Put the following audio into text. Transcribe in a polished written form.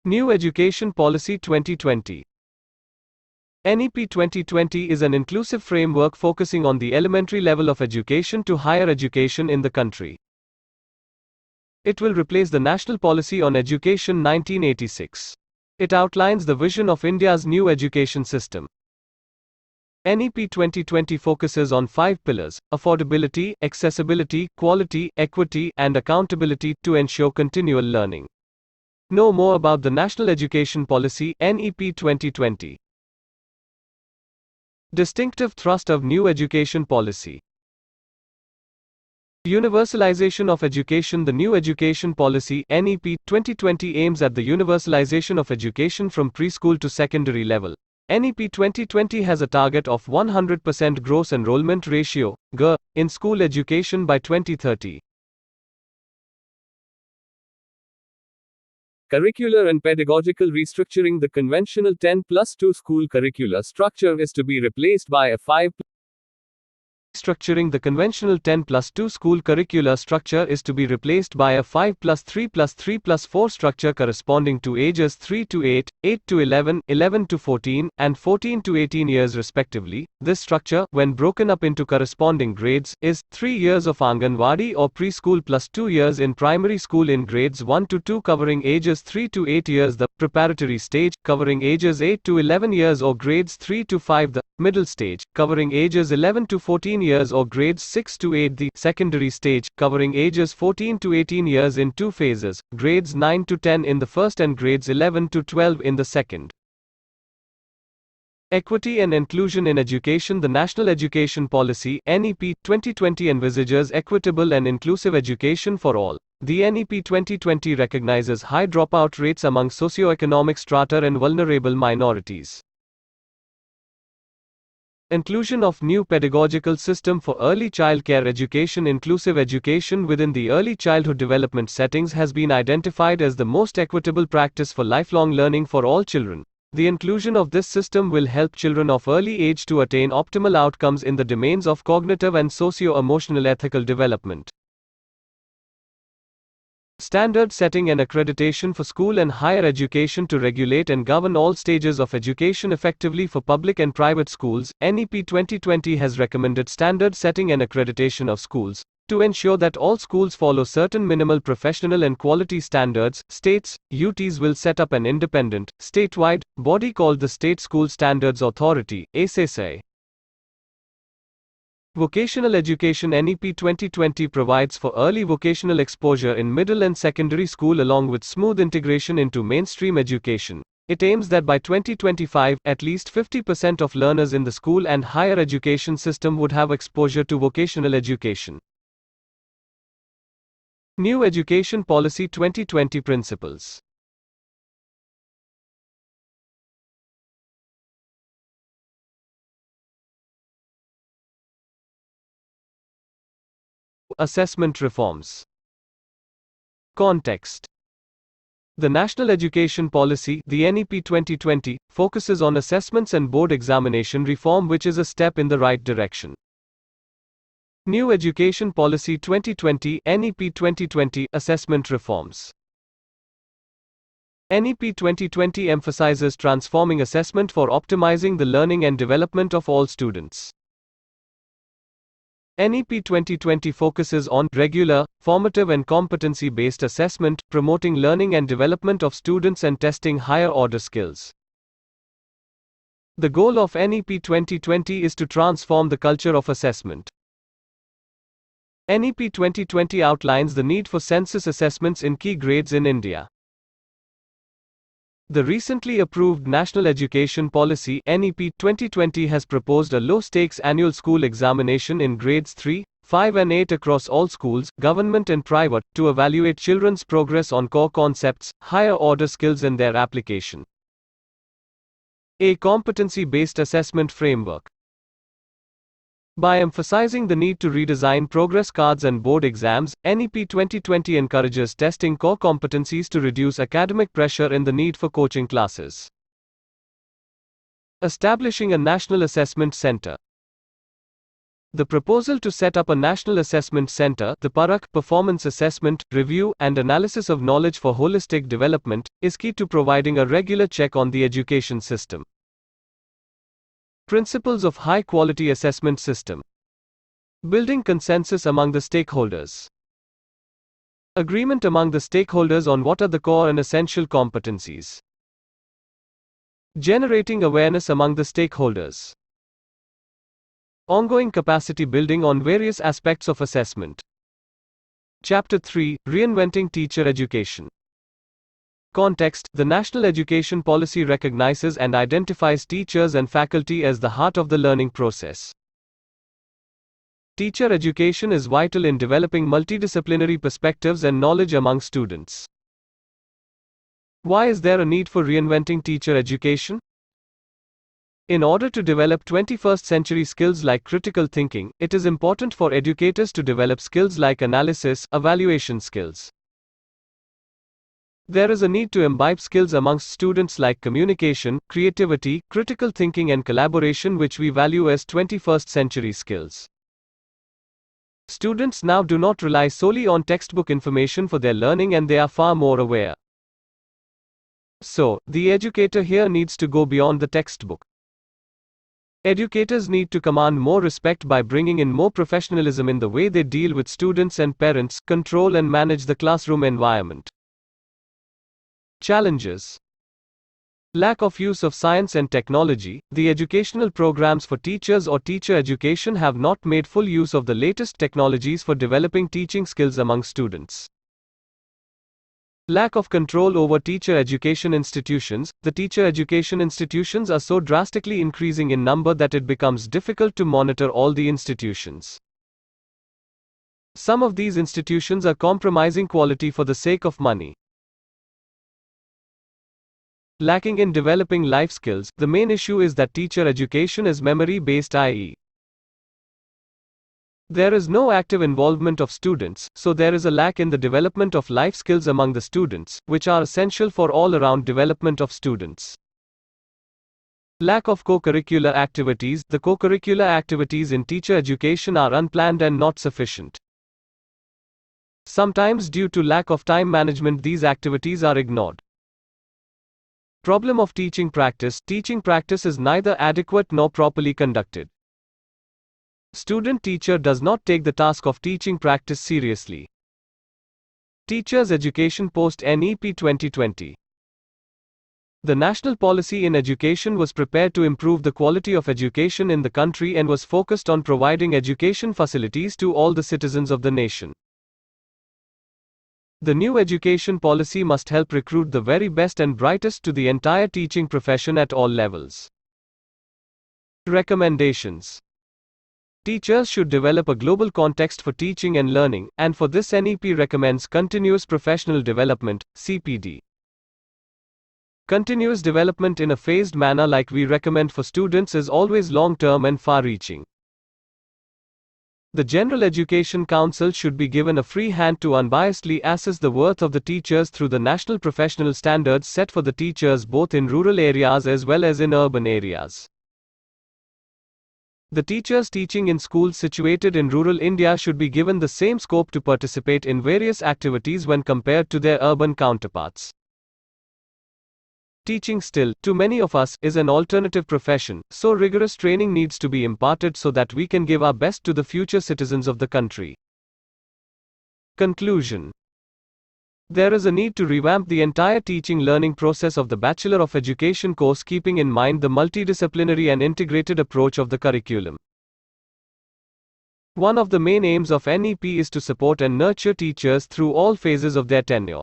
New Education Policy 2020. NEP 2020 is an inclusive framework focusing on the elementary level of education to higher education in the country. It will replace the National Policy on Education 1986. It outlines the vision of India's new education system. NEP 2020 focuses on 5 pillars: affordability, accessibility, quality, equity, and accountability to ensure continual learning. Know more about the National Education Policy, NEP 2020. Distinctive thrust of new education policy. Universalization of education. The new education policy, NEP 2020, aims at the universalization of education from preschool to secondary level. NEP 2020 has a target of 100% gross enrollment ratio, GER, in school education by 2030. Curricular and pedagogical restructuring. The conventional 10+2 school curricular structure is to be replaced by a 5+. Structuring. The conventional 10+2 school curricular structure is to be replaced by a 5+3+3+4 structure corresponding to ages 3 to 8, 8 to 11, 11 to 14, and 14 to 18 years respectively. This structure, when broken up into corresponding grades, is 3 years of Anganwadi or preschool plus 2 years in primary school in grades 1 to 2 covering ages 3 to 8 years, the preparatory stage, covering ages 8 to 11 years or grades 3 to 5, the middle stage, covering ages 11 to 14 years or grades 6 to 8, the secondary stage, covering ages 14 to 18 years in 2 phases, grades 9 to 10 in the first and grades 11 to 12 in the second. Equity and inclusion in education. The National Education Policy, NEP 2020, envisages equitable and inclusive education for all. The NEP 2020 recognizes high dropout rates among socioeconomic strata and vulnerable minorities. Inclusion of new pedagogical system for early childcare education. Inclusive education within the early childhood development settings has been identified as the most equitable practice for lifelong learning for all children. The inclusion of this system will help children of early age to attain optimal outcomes in the domains of cognitive and socio-emotional ethical development. Standard setting and accreditation for school and higher education. To regulate and govern all stages of education effectively for public and private schools, NEP 2020 has recommended standard setting and accreditation of schools. To ensure that all schools follow certain minimal professional and quality standards, states, UTs will set up an independent, statewide body called the State School Standards Authority, SSA. Vocational education. NEP 2020 provides for early vocational exposure in middle and secondary school along with smooth integration into mainstream education. It aims that by 2025, at least 50% of learners in the school and higher education system would have exposure to vocational education. New Education Policy 2020 Principles. Assessment reforms. Context. The National Education Policy, the NEP 2020, focuses on assessments and board examination reform, which is a step in the right direction. New Education Policy 2020, NEP 2020, assessment reforms. NEP 2020 emphasizes transforming assessment for optimizing the learning and development of all students. NEP 2020 focuses on regular, formative and competency-based assessment, promoting learning and development of students and testing higher-order skills. The goal of NEP 2020 is to transform the culture of assessment. NEP 2020 outlines the need for census assessments in key grades in India. The recently approved National Education Policy, NEP 2020, has proposed a low-stakes annual school examination in grades 3, 5 and 8 across all schools, government and private, to evaluate children's progress on core concepts, higher-order skills and their application. A competency-based assessment framework. By emphasizing the need to redesign progress cards and board exams, NEP 2020 encourages testing core competencies to reduce academic pressure and the need for coaching classes. Establishing a National Assessment Center. The proposal to set up a National Assessment Center, the PARAK, Performance Assessment, Review, and Analysis of Knowledge for Holistic Development, is key to providing a regular check on the education system. Principles of High Quality Assessment System. Building consensus among the stakeholders. Agreement among the stakeholders on what are the core and essential competencies. Generating awareness among the stakeholders. Ongoing capacity building on various aspects of assessment. Chapter 3: Reinventing Teacher Education. Context: the National Education Policy recognizes and identifies teachers and faculty as the heart of the learning process. Teacher education is vital in developing multidisciplinary perspectives and knowledge among students. Why is there a need for reinventing teacher education? In order to develop 21st century skills like critical thinking, it is important for educators to develop skills like analysis, evaluation skills. There is a need to imbibe skills amongst students like communication, creativity, critical thinking, and collaboration, which we value as 21st century skills. Students now do not rely solely on textbook information for their learning, and they are far more aware. So, the educator here needs to go beyond the textbook. Educators need to command more respect by bringing in more professionalism in the way they deal with students and parents, control and manage the classroom environment. Challenges. Lack of use of science and technology. The educational programs for teachers or teacher education have not made full use of the latest technologies for developing teaching skills among students. Lack of control over teacher education institutions. The teacher education institutions are so drastically increasing in number that it becomes difficult to monitor all the institutions. Some of these institutions are compromising quality for the sake of money. Lacking in developing life skills. The main issue is that teacher education is memory-based, i.e., there is no active involvement of students, so there is a lack in the development of life skills among the students, which are essential for all-around development of students. Lack of co-curricular activities. The co-curricular activities in teacher education are unplanned and not sufficient. Sometimes, due to lack of time management, these activities are ignored. Problem of teaching practice. Teaching practice is neither adequate nor properly conducted. Student-teacher does not take the task of teaching practice seriously. Teachers' Education Post-NEP 2020. The national policy in education was prepared to improve the quality of education in the country and was focused on providing education facilities to all the citizens of the nation. The new education policy must help recruit the very best and brightest to the entire teaching profession at all levels. Recommendations. Teachers should develop a global context for teaching and learning, and for this NEP recommends Continuous Professional Development, CPD. Continuous development in a phased manner like we recommend for students is always long-term and far-reaching. The General Education Council should be given a free hand to unbiasedly assess the worth of the teachers through the national professional standards set for the teachers both in rural areas as well as in urban areas. The teachers teaching in schools situated in rural India should be given the same scope to participate in various activities when compared to their urban counterparts. Teaching still, to many of us, is an alternative profession, so rigorous training needs to be imparted so that we can give our best to the future citizens of the country. Conclusion. There is a need to revamp the entire teaching learning process of the Bachelor of Education course, keeping in mind the multidisciplinary and integrated approach of the curriculum. One of the main aims of NEP is to support and nurture teachers through all phases of their tenure.